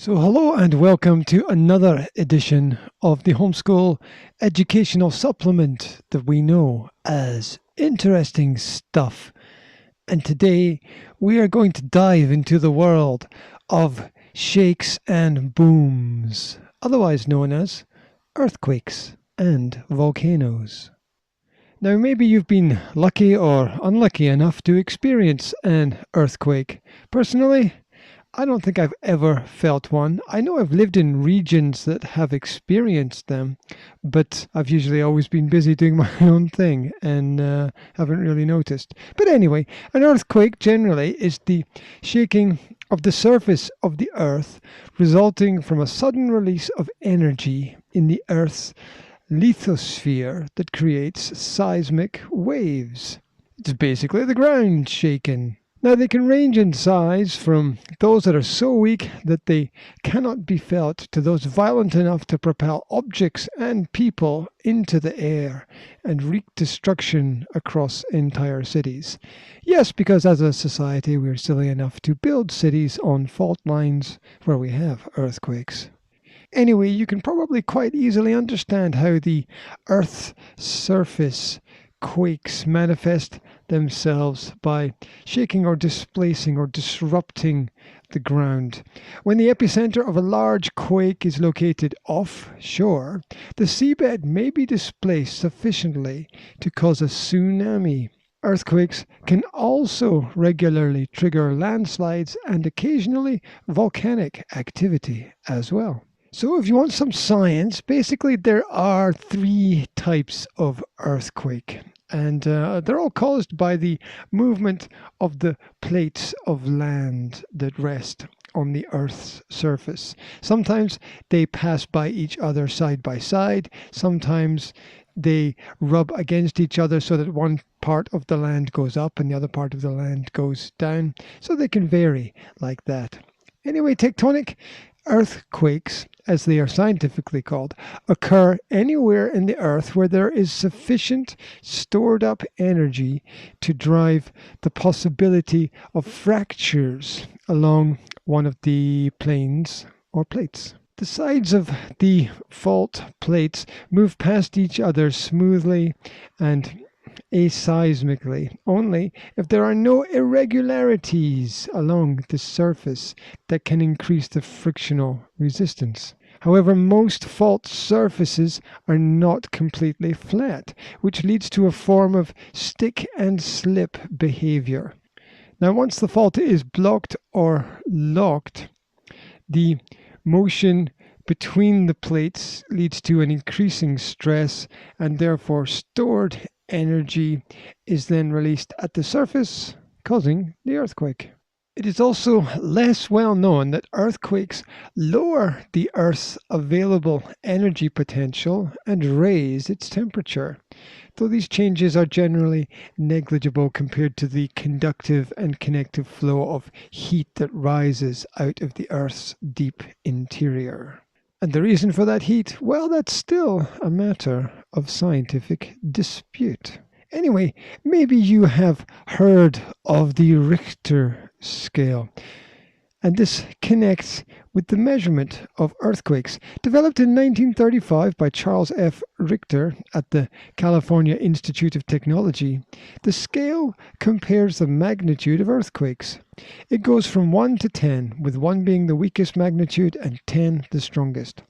So hello and welcome to another edition of the Homeschool educational supplement that we know as Interesting Stuff. And today we are going to dive into the world of shakes and booms, otherwise known as earthquakes and volcanoes. Now maybe you've been lucky or unlucky enough to experience an earthquake. Personally, I don't think I've ever felt one. I know I've lived in regions that have experienced them, but I've usually always been busy doing my own thing and haven't really noticed. But anyway, an earthquake generally is the shaking of the surface of the earth resulting from a sudden release of energy in the earth's lithosphere that creates seismic waves. It's basically the ground shaking. Now, they can range in size from those that are so weak that they cannot be felt to those violent enough to propel objects and people into the air and wreak destruction across entire cities. Yes, because as a society we're silly enough to build cities on fault lines where we have earthquakes. Anyway, you can probably quite easily understand how the Earth's surface quakes manifest themselves by shaking or displacing or disrupting the ground. When the epicenter of a large quake is located offshore, the seabed may be displaced sufficiently to cause a tsunami. Earthquakes can also regularly trigger landslides and occasionally volcanic activity as well. So if you want some science, basically there are three types of earthquake. And they're all caused by the movement of the plates of land that rest on the Earth's surface. Sometimes they pass by each other side by side. Sometimes they rub against each other so that one part of the land goes up and the other part of the land goes down. So they can vary like that. Anyway, tectonic earthquakes, as they are scientifically called, occur anywhere in the earth where there is sufficient stored up energy to drive the possibility of fractures along one of the planes or plates. The sides of the fault plates move past each other smoothly and aseismically only if there are no irregularities along the surface that can increase the frictional resistance. However, most fault surfaces are not completely flat, which leads to a form of stick and slip behavior. Now, once the fault is blocked or locked, the motion between the plates leads to an increasing stress, and therefore stored energy is then released at the surface, causing the earthquake. It is also less well known that earthquakes lower the Earth's available energy potential and raise its temperature, though these changes are generally negligible compared to the conductive and connective flow of heat that rises out of the Earth's deep interior. And the reason for that heat? Well, that's still a matter of scientific dispute. Anyway, maybe you have heard of the Richter Scale. And this connects with the measurement of earthquakes. Developed in 1935 by Charles F. Richter at the California Institute of Technology, the scale compares the magnitude of earthquakes. It goes from 1 to 10, with 1 being the weakest magnitude and 10 the strongest.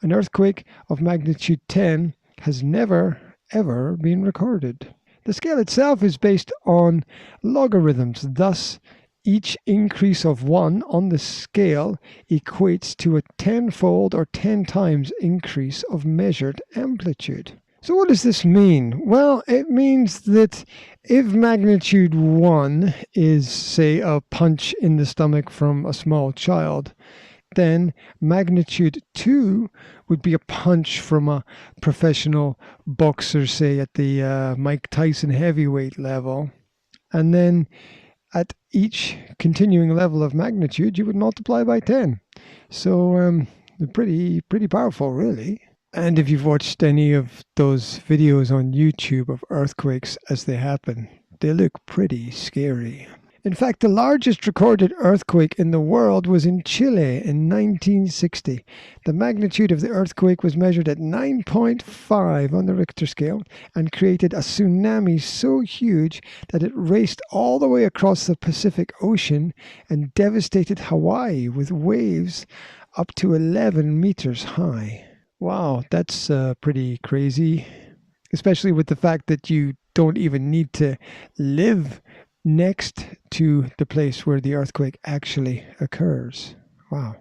An earthquake of magnitude 10 has never, ever been recorded. The scale itself is based on logarithms, thus each increase of 1 on the scale equates to a 10-fold or 10 times increase of measured amplitude. So what does this mean? Well, it means that if magnitude 1 is, say, a punch in the stomach from a small child, then magnitude 2 would be a punch from a professional boxer, say, at the Mike Tyson heavyweight level. And then at each continuing level of magnitude, you would multiply by 10. So pretty powerful, really. And if you've watched any of those videos on YouTube of earthquakes as they happen, they look pretty scary. In fact, the largest recorded earthquake in the world was in Chile in 1960. The magnitude of the earthquake was measured at 9.5 on the Richter scale and created a tsunami so huge that it raced all the way across the Pacific Ocean and devastated Hawaii with waves up to 11 meters high. Wow, that's pretty crazy, especially with the fact that you don't even need to live next to the place where the earthquake actually occurs. Wow.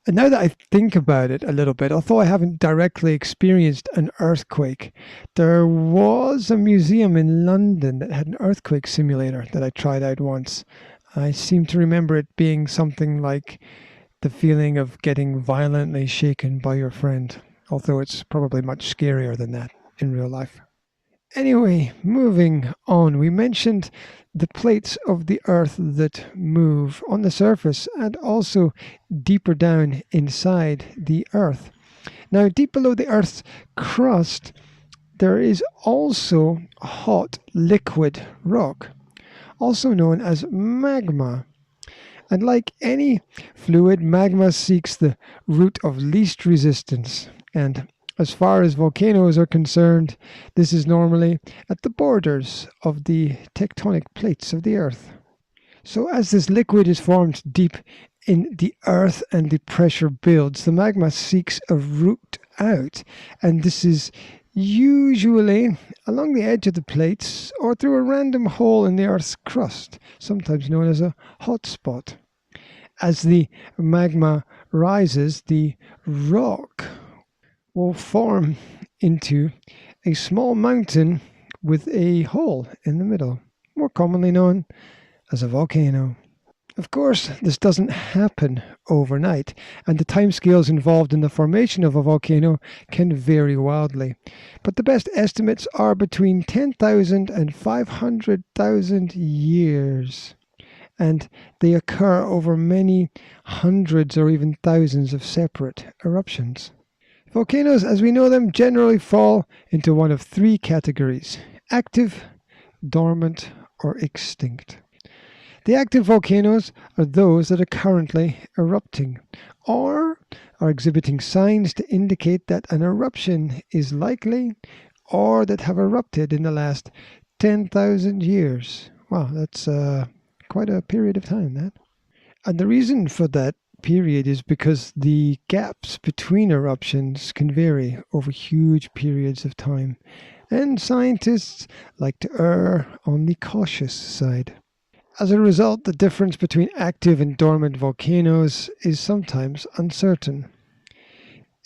And now that I think about it a little bit, although I haven't directly experienced an earthquake, there was a museum in London that had an earthquake simulator that I tried out once. I seem to remember it being something like the feeling of getting violently shaken by your friend, although it's probably much scarier than that in real life. Anyway, moving on, we mentioned the plates of the Earth that move on the surface and also deeper down inside the Earth. Now, deep below the Earth's crust, there is also hot liquid rock, also known as magma. And like any fluid, magma seeks the route of least resistance. And as far as volcanoes are concerned, this is normally at the borders of the tectonic plates of the Earth. So as this liquid is formed deep in the Earth and the pressure builds, the magma seeks a route out, and this is usually along the edge of the plates or through a random hole in the Earth's crust, sometimes known as a hotspot. As the magma rises, the rock will form into a small mountain with a hole in the middle, more commonly known as a volcano. Of course, this doesn't happen overnight, and the timescales involved in the formation of a volcano can vary wildly. But the best estimates are between 10,000 and 500,000 years, and they occur over many hundreds or even thousands of separate eruptions. Volcanoes, as we know them, generally fall into one of three categories: active, dormant, or extinct. The active volcanoes are those that are currently erupting or are exhibiting signs to indicate that an eruption is likely or that have erupted in the last 10,000 years. Wow, that's quite a period of time, that. And the reason for that period is because the gaps between eruptions can vary over huge periods of time, and scientists like to err on the cautious side. As a result, the difference between active and dormant volcanoes is sometimes uncertain.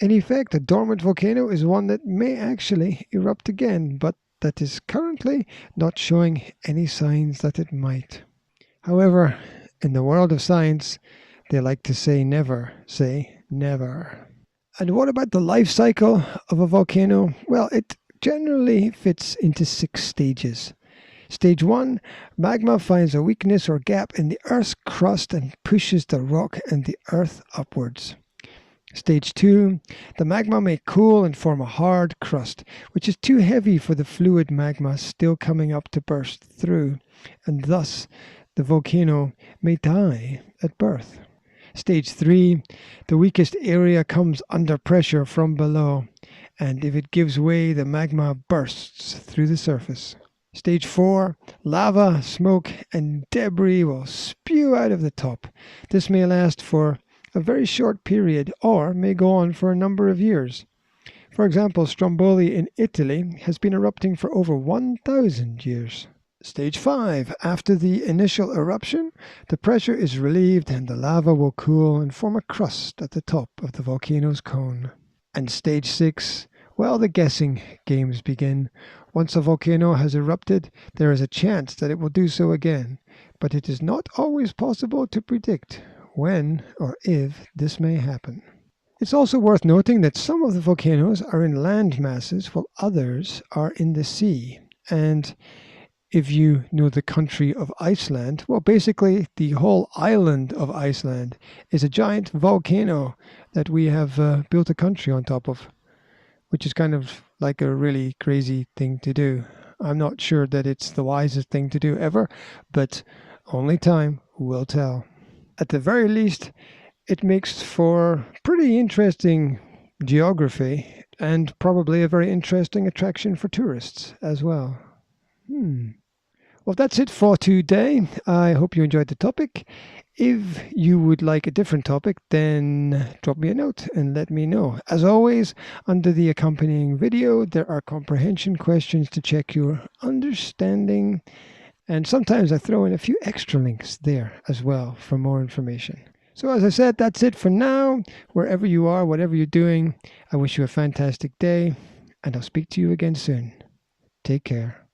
In effect, a dormant volcano is one that may actually erupt again, but that is currently not showing any signs that it might. However, in the world of science, they like to say never say never. And what about the life cycle of a volcano? Well, it generally fits into 6 stages. Stage 1, magma finds a weakness or gap in the Earth's crust and pushes the rock and the Earth upwards. Stage 2, the magma may cool and form a hard crust, which is too heavy for the fluid magma still coming up to burst through, and thus the volcano may die at birth. Stage 3, the weakest area comes under pressure from below, and if it gives way, the magma bursts through the surface. Stage 4, lava, smoke, and debris will spew out of the top. This may last for a very short period or may go on for a number of years. For example, Stromboli in Italy has been erupting for over 1,000 years. Stage 5. After the initial eruption, the pressure is relieved and the lava will cool and form a crust at the top of the volcano's cone. And Stage 6, well, the guessing games begin. Once a volcano has erupted, there is a chance that it will do so again, but it is not always possible to predict when or if this may happen. It's also worth noting that some of the volcanoes are in land masses while others are in the sea. And if you know the country of Iceland, well, basically the whole island of Iceland is a giant volcano that we have built a country on top of, which is kind of like a really crazy thing to do. I'm not sure that it's the wisest thing to do ever, but Only time will tell. At the very least, it makes for pretty interesting geography and probably a very interesting attraction for tourists as well. Well, that's it for today. I hope you enjoyed the topic. If you would like a different topic, then drop me a note and let me know. As always, under the accompanying video, there are comprehension questions to check your understanding. And sometimes I throw in a few extra links there as well for more information. So as I said, that's it for now. Wherever you are, whatever you're doing, I wish you a fantastic day, and I'll speak to you again soon. Take care.